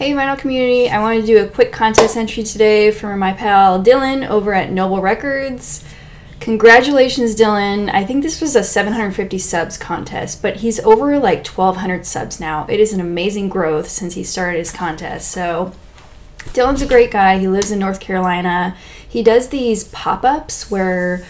Hey Vinyl community, I wanted to do a quick contest entry today for my pal Dylan over at Noble Records. Congratulations Dylan, I think this was a 750 subs contest, but he's over like 1,200 subs now. It is an amazing growth since he started his contest. So Dylan's a great guy, he lives in North Carolina. He does these pop-ups where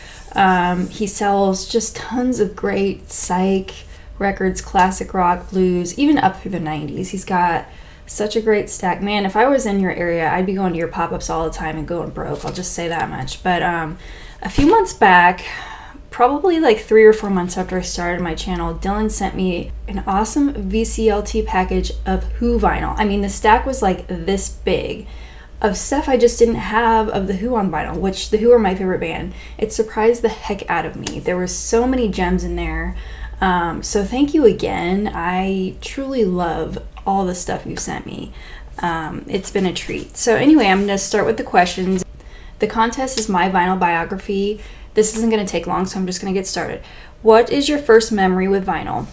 he sells just tons of great psych records, classic rock, blues, even up through the 90s. He's got such a great stack. Man, if I was in your area, I'd be going to your pop-ups all the time and going broke. I'll just say that much. But a few months back, probably like 3 or 4 months after I started my channel, Dylan sent me an awesome VCLT package of Who vinyl. I mean, the stack was like this big of stuff I just didn't have of the Who on vinyl, which the Who are my favorite band. It surprised the heck out of me. There were so many gems in there. So thank you again. I truly love all the stuff you've sent me. It's been a treat. So anyway, I'm going to start with the questions. The contest is my vinyl biography. This isn't going to take long, so I'm just going to get started. What is your first memory with vinyl?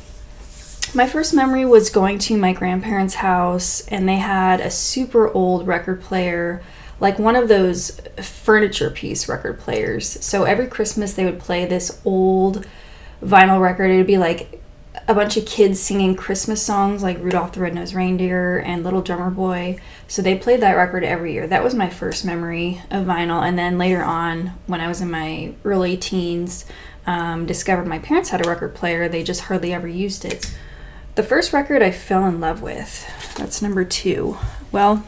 My first memory was going to my grandparents' house, and they had a super old record player, like one of those furniture piece record players. So every Christmas they would play this old vinyl record. It would be like a bunch of kids singing Christmas songs like Rudolph the Red-Nosed Reindeer and Little Drummer Boy. So they played that record every year. That was my first memory of vinyl. And then later on, when I was in my early teens, discovered my parents had a record player. They just hardly ever used it. The first record I fell in love with, that's number 2. Well,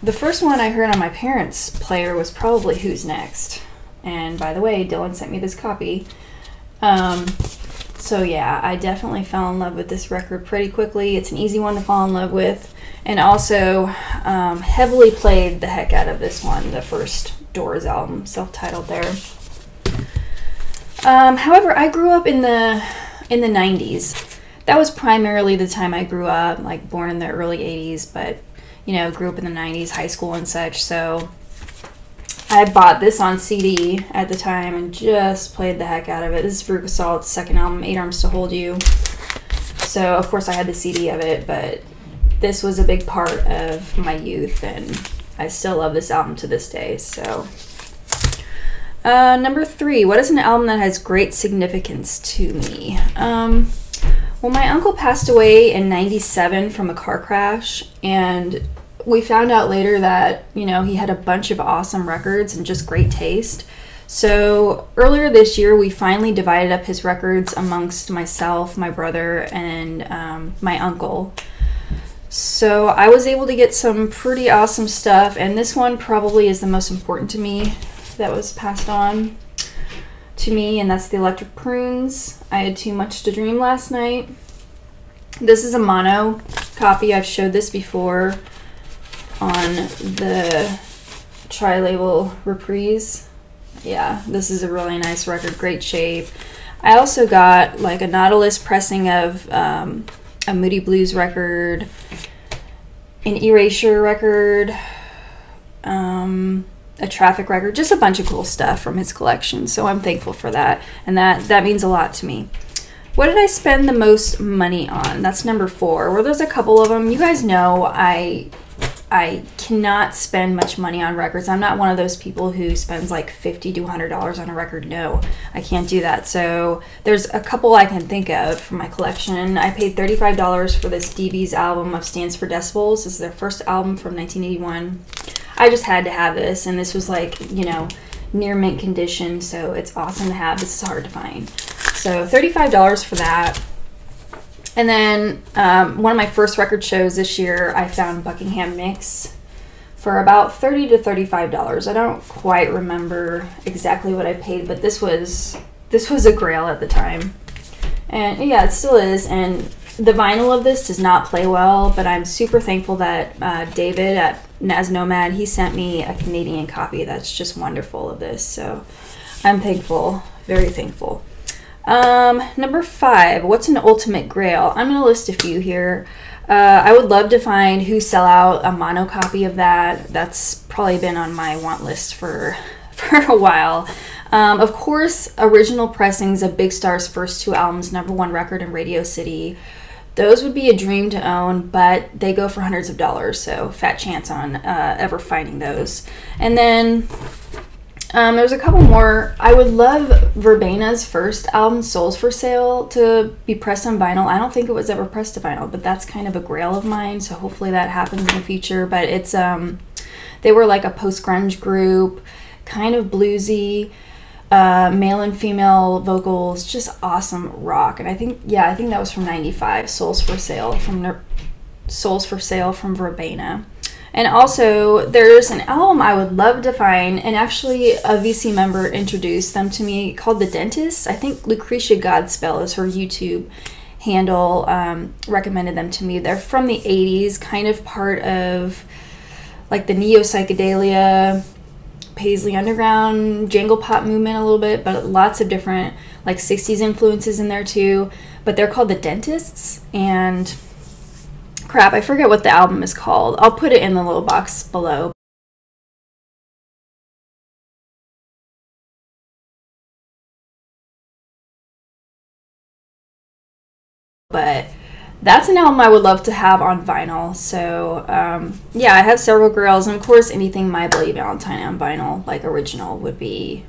the first one I heard on my parents' player was probably Who's Next. And by the way, Dylan sent me this copy. So yeah, I definitely fell in love with this record pretty quickly. It's an easy one to fall in love with. And also heavily played the heck out of this one, the first Doors album, self-titled there. However, I grew up in the 90s. That was primarily the time I grew up, like born in the early 80s, but you know, grew up in the 90s, high school and such, so I bought this on CD at the time and just played the heck out of it. This is Veruca Salt's second album, 8 Arms to Hold You. So, of course, I had the CD of it, but this was a big part of my youth, and I still love this album to this day. So, number 3, what is an album that has great significance to me? Well, my uncle passed away in '97 from a car crash, and we found out later that, you know, he had a bunch of awesome records and just great taste. So earlier this year, we finally divided up his records amongst myself, my brother, and my uncle. So I was able to get some pretty awesome stuff, and this one probably is the most important to me that was passed on to me, and that's the Electric Prunes. I Had Too Much to Dream last night. This is a mono copy. I've showed this before on the tri-label Reprise. Yeah, this is a really nice record, great shape. I also got like a Nautilus pressing of a Moody Blues record, an Erasure record, a Traffic record, just a bunch of cool stuff from his collection. So I'm thankful for that, and that means a lot to me. What did I spend the most money on? That's number 4. Well, there's a couple of them. You guys know I cannot spend much money on records. I'm not one of those people who spends like $50 to $100 on a record. No, I can't do that. So there's a couple I can think of from my collection. I paid $35 for this DB's album of Stands for Decibels. This is their first album from 1981. I just had to have this, and this was like, you know, near mint condition, so it's awesome to have. This is hard to find. So $35 for that. And then one of my first record shows this year, I found Buckingham Mix for about $30 to $35. I don't quite remember exactly what I paid, but this was a grail at the time. And yeah, it still is. And the vinyl of this does not play well, but I'm super thankful that David at Naz Nomad, he sent me a Canadian copy that's just wonderful of this. So I'm thankful, very thankful. Number 5, what's an ultimate grail? I'm going to list a few here. I would love to find Who Sell Out, a mono copy of that. That's probably been on my want list for a while. Of course, original pressings of Big Star's first 2 albums, #1 record in Radio City. Those would be a dream to own, but they go for hundreds of dollars, so fat chance on ever finding those. And then there's a couple more. I would love Verbena's first album, Souls for Sale, to be pressed on vinyl. I don't think it was ever pressed to vinyl, but that's kind of a grail of mine, so hopefully that happens in the future. But it's they were like a post-grunge group, kind of bluesy, male and female vocals, just awesome rock. And I think that was from '95, Souls for Sale from Verbena. And also, there's an album I would love to find, and actually a VC member introduced them to me, called The Dentist. I think Lucretia Godspell is her YouTube handle, recommended them to me. They're from the 80s, kind of part of like the neo-psychedelia, Paisley Underground, jangle pop movement a little bit, but lots of different like 60s influences in there too. But they're called The Dentists, and crap, I forget what the album is called. I'll put it in the little box below. But that's an album I would love to have on vinyl. So yeah, I have several grails, and of course anything My Bloody Valentine on vinyl, like original, would be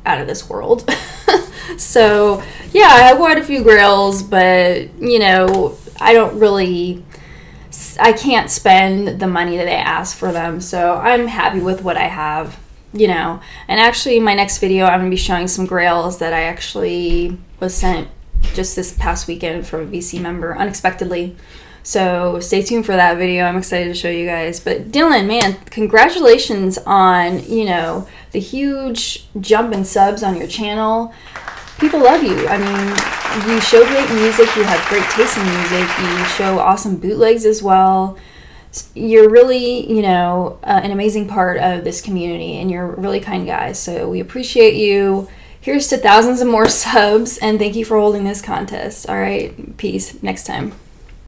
out of this world. So yeah, I have quite a few grails, but you know, I can't spend the money that they ask for them, so I'm happy with what I have, you know. And actually, my next video, I'm going to be showing some grails that I actually was sent just this past weekend from a VC member, unexpectedly. So stay tuned for that video. I'm excited to show you guys. But Dylan, man, congratulations on, you know, the huge jump in subs on your channel. People love you. I mean, you show great music, you have great taste in music, you show awesome bootlegs as well. You're really, you know, an amazing part of this community, and you're a really kind guy, so we appreciate you. Here's to thousands of more subs, and thank you for holding this contest. All right, peace. Next time.